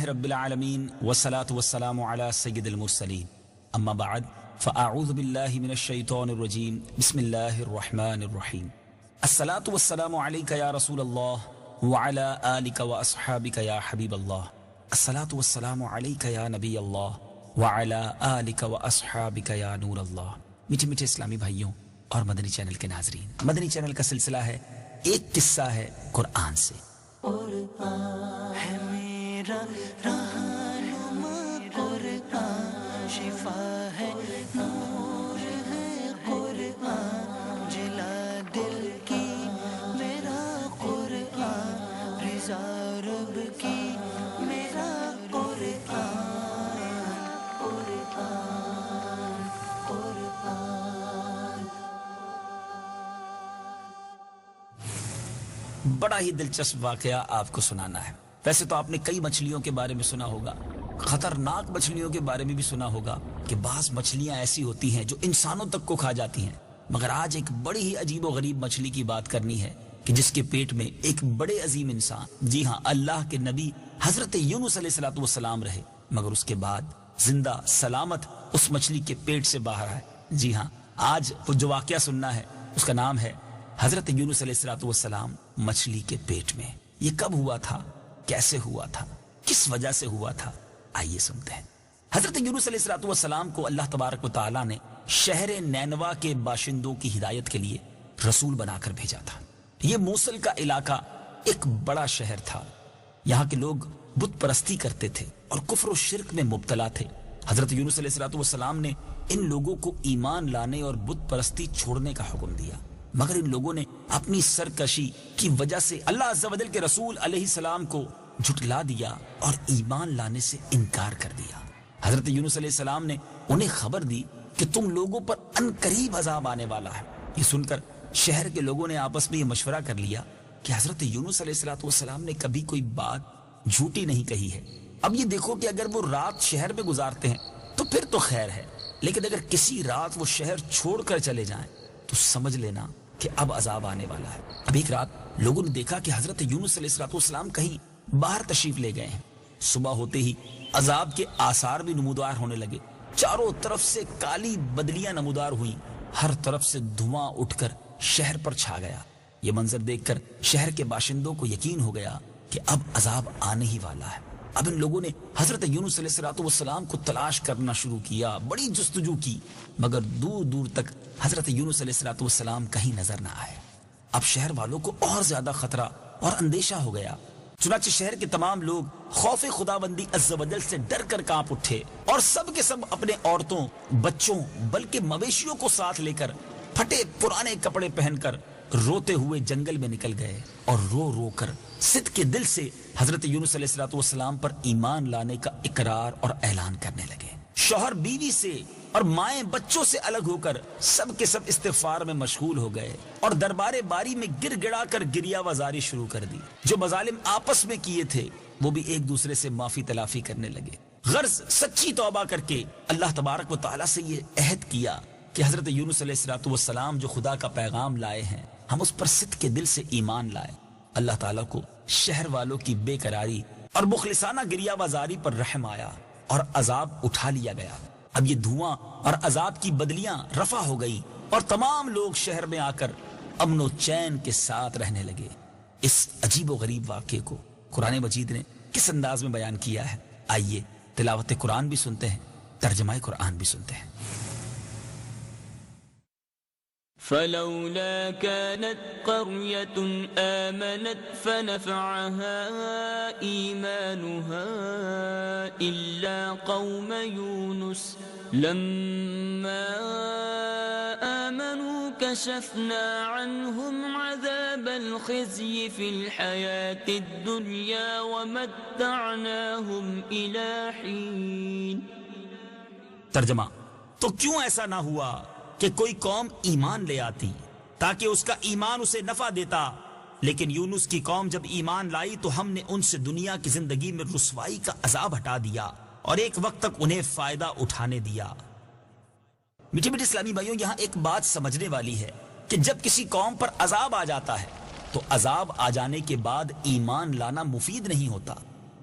رب العالمین والصلاة والسلام علی سید المرسلین اما بعد فاعوذ باللہ من الشیطان الرجیم بسم اللہ الرحمن الرحیم الصلاة والسلام علیک یا رسول اللہ وعلی آلک واصحابک یا حبیب اللہ الصلاة والسلام علیک یا نبی اللہ وعلی آلک واصحابک یا نور اللہ۔ میٹھے میٹھے اسلامی بھائیوں اور مدنی چینل کے ناظرین، مدنی چینل کا سلسلہ ہے ایک قصہ ہے قرآن سے۔ قرآن ہے میرا رہنما، قرآن شفا ہے، نور ہے قرآن، جلا دل کی میرا قرآن، رضا رب کی میرا قرآن، قرآن قرآن۔ بڑا ہی دلچسپ واقعہ آپ کو سنانا ہے۔ ویسے تو آپ نے کئی مچھلیوں کے بارے میں سنا ہوگا، خطرناک مچھلیوں کے بارے میں بھی سنا ہوگا کہ بعض مچھلیاں ایسی ہوتی ہیں جو انسانوں تک کو کھا جاتی ہیں، مگر آج ایک بڑی ہی عجیب و غریب مچھلی کی بات کرنی ہے کہ جس کے پیٹ میں ایک بڑے عظیم انسان، جی ہاں اللہ کے نبی حضرت یونس علیہ السلام رہے، مگر اس کے بعد زندہ سلامت اس مچھلی کے پیٹ سے باہر آئے۔ جی ہاں، آج وہ جو واقعہ سننا ہے اس کا نام ہے حضرت یونس علیہ السلام مچھلی کے پیٹ میں۔ یہ کب ہوا تھا، کیسے ہوا تھا، کس وجہ سے ہوا تھا، آئیے سنتے ہیں۔ حضرت یونس علیہ السلام کو اللہ تبارک و تعالی نے شہر نینوا کے باشندوں کی ہدایت کے لیے رسول بنا کر بھیجا تھا۔ یہ موصل کا علاقہ ایک بڑا شہر تھا، یہاں کے لوگ بت پرستی کرتے تھے اور کفر و شرک میں مبتلا تھے۔ حضرت یونس علیہ السلام نے ان لوگوں کو ایمان لانے اور بت پرستی چھوڑنے کا حکم دیا، مگر ان لوگوں نے اپنی سرکشی کی وجہ سے اللہ عز و جل کے رسول علیہ السلام کو جھٹلا دیا اور ایمان لانے سے انکار کر دیا۔ حضرت یونس علیہ السلام نے انہیں خبر دی کہ تم لوگوں پر عنقریب عذاب آنے والا ہے۔ یہ سن کر شہر کے لوگوں نے آپس میں یہ مشورہ کر لیا کہ حضرت یونس علیہ السلام نے کبھی کوئی بات جھوٹی نہیں کہی ہے۔ اب یہ دیکھو کہ اگر وہ رات شہر میں گزارتے ہیں تو پھر تو خیر ہے، لیکن اگر کسی رات وہ شہر چھوڑ کر چلے جائیں تو سمجھ لینا کہ اب عذاب آنے والا ہے۔ اب ایک رات لوگوں نے دیکھا کہ حضرت یونس علیہ السلام کہیں باہر تشریف لے گئے ہیں۔ صبح ہوتے ہی عذاب کے آثار بھی نمودار ہونے لگے، چاروں طرف سے کالی بدلیاں نمودار ہوئیں، ہر طرف سے دھواں اٹھ کر شہر پر چھا گیا۔ یہ منظر دیکھ کر شہر کے باشندوں کو یقین ہو گیا کہ اب عذاب آنے ہی والا ہے۔ اب ان لوگوں نے حضرت یونس علیہ السلام کو تلاش کرنا شروع کیا، بڑی جستجو کی، مگر دور دور تک حضرت یونس علیہ السلام کہیں نظر نہ آئے۔ اب شہر والوں کو اور زیادہ خطرہ اور اندیشہ ہو گیا، چنانچہ شہر کے تمام لوگ خوف خداوندی عز و جل سے ڈر کر کانپ اٹھے اور سب کے سب اپنے عورتوں، بچوں بلکہ مویشیوں کو ساتھ لے کر پھٹے پرانے کپڑے پہن کر روتے ہوئے جنگل میں نکل گئے اور رو رو کر صدق کے دل سے حضرت یونس علیہ السلام پر ایمان لانے کا اقرار اور اعلان کرنے لگے۔ شوہر بیوی سے اور مائیں بچوں سے الگ ہو کر سب کے سب استغفار میں مشغول ہو گئے اور دربار باری میں گر گڑا کر گریہ وزاری شروع کر دی۔ جو مظالم آپس میں کیے تھے وہ بھی ایک دوسرے سے معافی تلافی کرنے لگے، غرض سچی توبہ کر کے اللہ تبارک و تعالیٰ سے یہ عہد کیا کہ حضرت یونس علیہ السلام جو خدا کا پیغام لائے ہیں ہم اس پر صدق کے دل سے ایمان لائے۔ اللہ تعالیٰ کو شہر والوں کی بے قراری اور مخلصانہ گریہ وزاری پر رحم آیا اور عذاب اٹھا لیا گیا۔ اب یہ دھواں اور عذاب کی بدلیاں رفع ہو گئی اور تمام لوگ شہر میں آ کر امن و چین کے ساتھ رہنے لگے۔ اس عجیب و غریب واقعے کو قرآن مجید نے کس انداز میں بیان کیا ہے، آئیے تلاوت قرآن بھی سنتے ہیں، ترجمہ قرآن بھی سنتے ہیں۔ فلولا كانت قرية آمنت فنفعها إيمانها إلا قوم يونس لما آمنوا كشفنا عنهم عذاب الخزي في الحياة الدنيا ومتعناهم إلى حين۔ ترجمہ، تو کیوں ایسا نہ ہوا کہ کوئی قوم ایمان لے آتی تاکہ اس کا ایمان اسے نفع دیتا، لیکن یونس کی قوم جب ایمان لائی تو ہم نے ان سے دنیا کی زندگی میں رسوائی کا عذاب ہٹا دیا اور ایک وقت تک انہیں فائدہ اٹھانے دیا۔ میٹھے میٹھے اسلامی بھائیوں، یہاں ایک بات سمجھنے والی ہے کہ جب کسی قوم پر عذاب آ جاتا ہے تو عذاب آ جانے کے بعد ایمان لانا مفید نہیں ہوتا،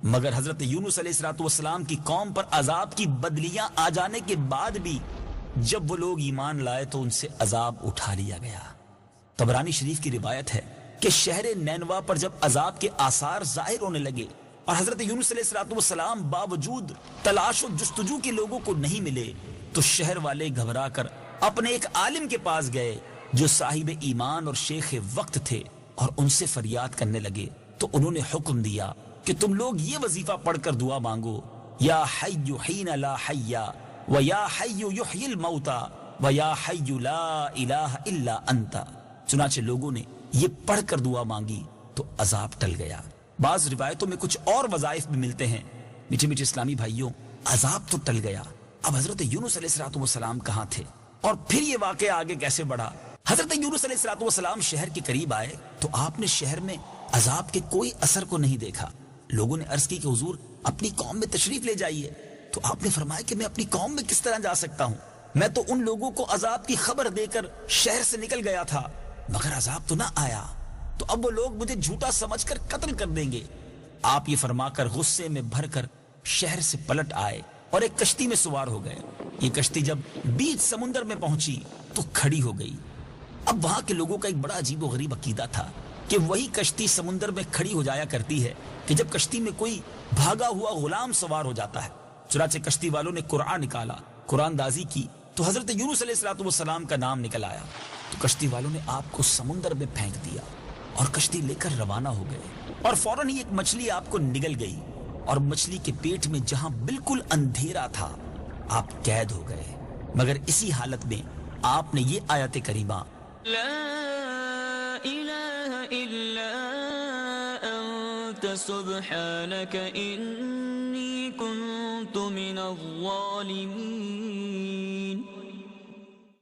مگر حضرت یونس علیہ الصلوۃ والسلام کی قوم پر عذاب کی بدلیاں آ جانے کے بعد بھی جب وہ لوگ ایمان لائے تو ان سے عذاب اٹھا لیا گیا۔ طبرانی شریف کی روایت ہے کہ شہر نینوا پر جب عذاب کے آثار ظاہر ہونے لگے اور حضرت یونس علیہ الصلوۃ والسلام باوجود تلاش و جستجو کے لوگوں کو نہیں ملے تو شہر والے گھبرا کر اپنے ایک عالم کے پاس گئے جو صاحب ایمان اور شیخ وقت تھے اور ان سے فریاد کرنے لگے تو انہوں نے حکم دیا کہ تم لوگ یہ وظیفہ پڑھ کر دعا مانگو، یا حی حین لا حی و یا حی یحیی الموتى و یا حی لا الہ الا انت۔ چنانچہ لوگوں نے یہ پڑھ کر دعا مانگی تو عذاب ٹل گیا۔ بعض روایتوں میں کچھ اور وظائف بھی ملتے ہیں۔ میٹھے میٹھے اسلامی بھائیوں، عذاب تو ٹل گیا، اب حضرت یونس علیہ الصلوۃ والسلام کہاں تھے اور پھر یہ واقعہ آگے کیسے بڑھا؟ حضرت یونس علیہ الصلوۃ والسلام شہر کے قریب آئے تو آپ نے شہر میں عذاب کے کوئی اثر کو نہیں دیکھا۔ لوگوں نے عرض کی کہ حضور اپنی قوم میں تشریف لے جائیے، تو آپ نے فرمایا کہ میں اپنی قوم میں کس طرح جا سکتا ہوں؟ میں تو ان لوگوں کو عذاب کی خبر دے کر شہر سے نکل گیا تھا مگر عذاب تو نہ آیا، تو اب وہ لوگ مجھے جھوٹا سمجھ کر قتل کر دیں گے۔ آپ یہ فرما کر غصے میں بھر کر شہر سے پلٹ آئے اور ایک کشتی میں سوار ہو گئے۔ یہ کشتی جب بیچ سمندر میں پہنچی تو کھڑی ہو گئی۔ اب وہاں کے لوگوں کا ایک بڑا عجیب و غریب عقیدہ تھا کہ وہی کشتی سمندر میں کھڑی ہو جایا کرتی ہے کہ جب کشتی میں کوئی بھاگا ہوا غلام سوار ہو جاتا ہے۔ چنانچہ کشتی والوں نے قرآن نکالا، قرآن دازی کی تو حضرت یونس علیہ الصلوۃ والسلام کا نام نکل آیا، تو کشتی والوں نے آپ کو سمندر میں پھینک دیا اور کشتی لے کر روانہ ہو گئے، اور فوراً ہی ایک مچھلی آپ کو نگل گئی، اور مچھلی کے پیٹ میں جہاں بالکل اندھیرا تھا آپ قید ہو گئے۔ مگر اسی حالت میں آپ نے یہ آیت کریمہ لا الہ الا انت سبحانک انی کنت من الظالمین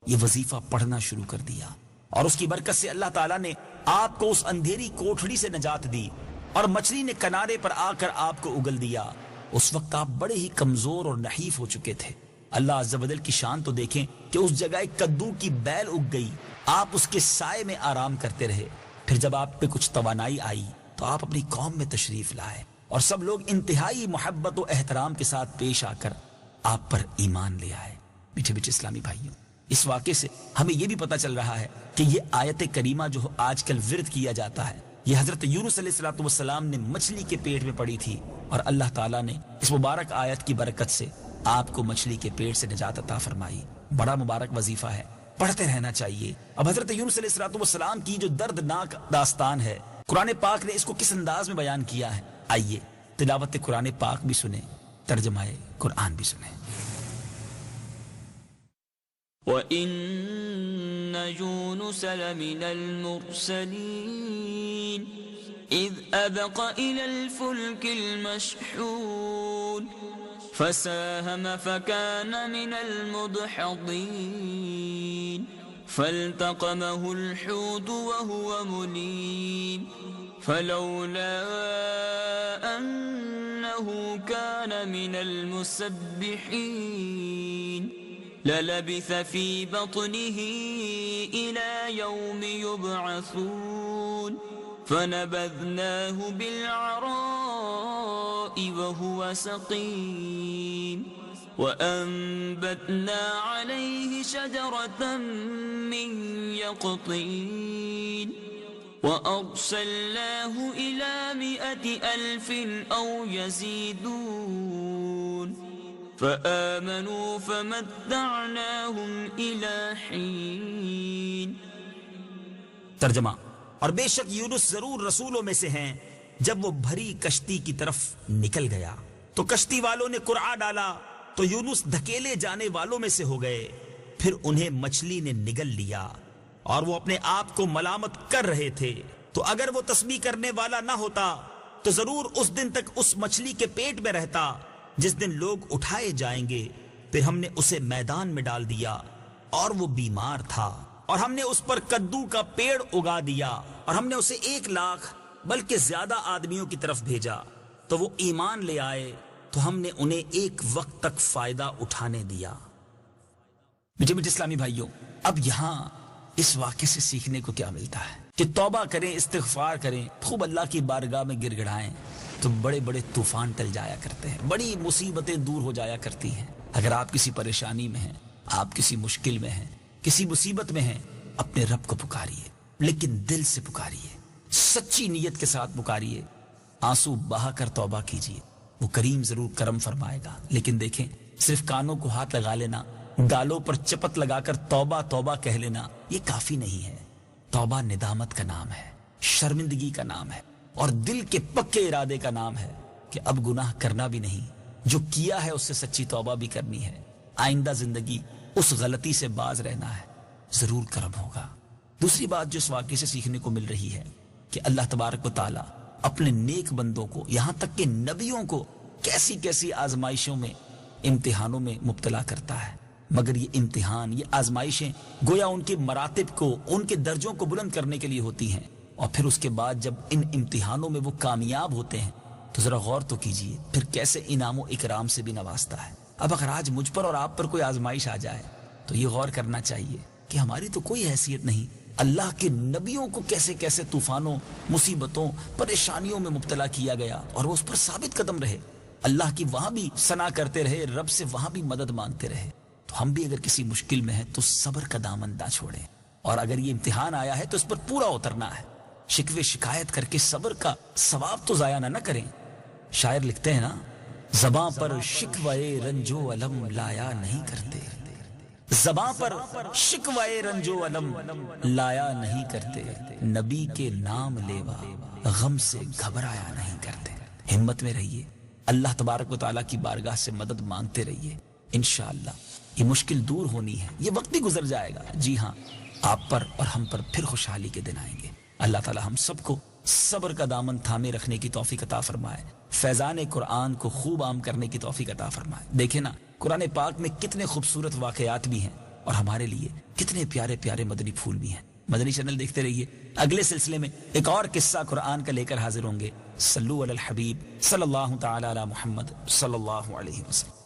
یہ وظیفہ پڑھنا شروع کر دیا، اور اس کی برکت سے اللہ تعالیٰ نے آپ کو اس اندھیری کوٹھڑی سے نجات دی، اور مچھلی نے کنارے پر آ کر آپ کو اگل دیا۔ اس وقت آپ بڑے ہی کمزور اور نحیف ہو چکے تھے۔ اللہ عز و جل کی شان تو دیکھیں کہ اس جگہ ایک کدو کی بیل اگ گئی، آپ اس کے سائے میں آرام کرتے رہے۔ پھر جب آپ پہ کچھ توانائی آئی تو آپ اپنی قوم میں تشریف لائے، اور سب لوگ انتہائی محبت و احترام کے ساتھ پیش آ کر آپ پر ایمان لے آئے۔ میٹھے میٹھے اسلامی بھائیوں، اس واقعے سے ہمیں یہ بھی پتہ چل رہا ہے کہ یہ آیت کریمہ جو آج کل ورد کیا جاتا ہے، یہ حضرت یونس علیہ الصلوۃ والسلام نے مچھلی کے پیٹ میں پڑی تھی، اور اللہ تعالیٰ نے اس مبارک آیت کی برکت سے آپ کو مچھلی کے پیٹ سے نجات عطا فرمائی۔ بڑا مبارک وظیفہ ہے، پڑھتے رہنا چاہیے۔ اب حضرت یونس علیہ الصلوۃ والسلام کی جو دردناک داستان ہے، قرآن پاک نے اس کو کس انداز میں بیان کیا ہے، آئیے تلاوت قرآن پاک بھی سنیں، ترجمہ قرآن بھی سنیں۔ وَإِنَّ يُونُسَ لَمِنَ الْمُرْسَلِينَ إِذْ أَبَقَ إِلَى الْفُلْكِ الْمَشْحُونِ فَسَاهَمَ فَكَانَ مِنَ الْمُدْحَضِينَ فَالْتَقَمَهُ الْحُوتُ وَهُوَ مُلِيمٌ فَلَوْلَا أَنَّهُ كَانَ مِنَ الْمُسَبِّحِينَ لَلَبِثَ فِي بَطْنِهِ إِلَى يَوْمِ يُبْعَثُونَ فَنَبَذْنَاهُ بِالْعَرَاءِ وَهُوَ سَقِيمٌ وَأَنبَتْنَا عَلَيْهِ شَجَرَةً مِّن يَقْطِينٍ وَأَرْسَلْنَاهُ إِلَى 100,000 أَوْ يَزِيدُونَ فَآمَنُوا فَمَتَّعْنَاهُمْ إِلَى حِينٍ۔ ترجمہ: اور بے شک یونس ضرور رسولوں میں سے ہیں، جب وہ بھری کشتی کی طرف نکل گیا تو کشتی والوں نے قرعہ ڈالا تو یونس دھکیلے جانے والوں میں سے ہو گئے، پھر انہیں مچھلی نے نگل لیا اور وہ اپنے آپ کو ملامت کر رہے تھے، تو اگر وہ تسبیح کرنے والا نہ ہوتا تو ضرور اس دن تک اس مچھلی کے پیٹ میں رہتا جس دن لوگ اٹھائے جائیں گے۔ پھر ہم نے اسے میدان میں ڈال دیا اور وہ بیمار تھا، اور ہم نے اس پر کدو کا پیڑ اگا دیا، اور ہم نے اسے 1,00,000 بلکہ زیادہ آدمیوں کی طرف بھیجا، تو وہ ایمان لے آئے تو ہم نے انہیں ایک وقت تک فائدہ اٹھانے دیا۔ میٹھے میٹھے اسلامی بھائیوں، اب یہاں اس واقعے سے سیکھنے کو کیا ملتا ہے کہ توبہ کریں، استغفار کریں، خوب اللہ کی بارگاہ میں گر گڑائیں، تو بڑے بڑے طوفان ٹل جایا کرتے ہیں، بڑی مصیبتیں دور ہو جایا کرتی ہیں۔ اگر آپ کسی پریشانی میں ہیں، آپ کسی مشکل میں ہیں، کسی مصیبت میں ہیں، اپنے رب کو پکاریے، لیکن دل سے پکاریے، سچی نیت کے ساتھ پکاریے، آنسو بہا کر توبہ کیجیے، وہ کریم ضرور کرم فرمائے گا۔ لیکن دیکھیں، صرف کانوں کو ہاتھ لگا لینا، گالوں پر چپت لگا کر توبہ توبہ کہہ لینا، یہ کافی نہیں ہے۔ توبہ ندامت کا نام ہے، شرمندگی کا نام ہے، اور دل کے پکے ارادے کا نام ہے کہ اب گناہ کرنا بھی نہیں، جو کیا ہے اس سے سچی توبہ بھی کرنی ہے، آئندہ زندگی اس غلطی سے باز رہنا ہے، ضرور کرم ہوگا۔ دوسری بات جو اس واقعے سے سیکھنے کو مل رہی ہے کہ اللہ تبارک و تعالی اپنے نیک بندوں کو، یہاں تک کہ نبیوں کو، کیسی کیسی آزمائشوں میں، امتحانوں میں مبتلا کرتا ہے، مگر یہ امتحان، یہ آزمائشیں گویا ان کے مراتب کو، ان کے درجوں کو بلند کرنے کے لیے ہوتی ہیں، اور پھر اس کے بعد جب ان امتحانوں میں وہ کامیاب ہوتے ہیں تو ذرا غور تو کیجئے پھر کیسے انعام و اکرام سے بھی نوازتا ہے۔ اب اگر آج مجھ پر اور آپ پر کوئی آزمائش آ جائے تو یہ غور کرنا چاہیے کہ ہماری تو کوئی حیثیت نہیں، اللہ کے نبیوں کو کیسے کیسے طوفانوں، مصیبتوں، پریشانیوں میں مبتلا کیا گیا، اور وہ اس پر ثابت قدم رہے، اللہ کی وہاں بھی ثنا کرتے رہے، رب سے وہاں بھی مدد مانگتے رہے۔ تو ہم بھی اگر کسی مشکل میں ہیں تو صبر کا دامن نہ چھوڑیں، اور اگر یہ امتحان آیا ہے تو اس پر پورا اترنا ہے، شکوے شکایت کر کے صبر کا ثواب تو ضائع نہ کریں۔ شاعر لکھتے ہیں نا، زباں پر شکوے رنجو علم لایا نہیں کرتے، زباں پر شکوے رنجو علم لایا نہیں کرتے، نبی کے نام لیوا غم سے گھبرایا نہیں کرتے۔ ہمت میں رہیے، اللہ تبارک و تعالیٰ کی بارگاہ سے مدد مانگتے رہیے، انشاءاللہ یہ مشکل دور ہونی ہے، یہ وقت بھی گزر جائے گا۔ جی ہاں، آپ پر اور ہم پر پھر خوشحالی کے دن آئیں گے۔ اللہ تعالیٰ ہم سب کو صبر کا دامن تھامے رکھنے کی توفیق عطا فرمائے، فیضان قرآن کو خوب عام کرنے کی توفیق عطا فرمائے۔ دیکھیں نا، قرآن پاک میں کتنے خوبصورت واقعات بھی ہیں، اور ہمارے لیے کتنے پیارے پیارے مدنی پھول بھی ہیں۔ مدنی چینل دیکھتے رہیے، اگلے سلسلے میں ایک اور قصہ قرآن کا لے کر حاضر ہوں گے۔ صلو علی الحبیب صلی اللہ تعالی علی محمد صلی اللہ علیہ وسلم۔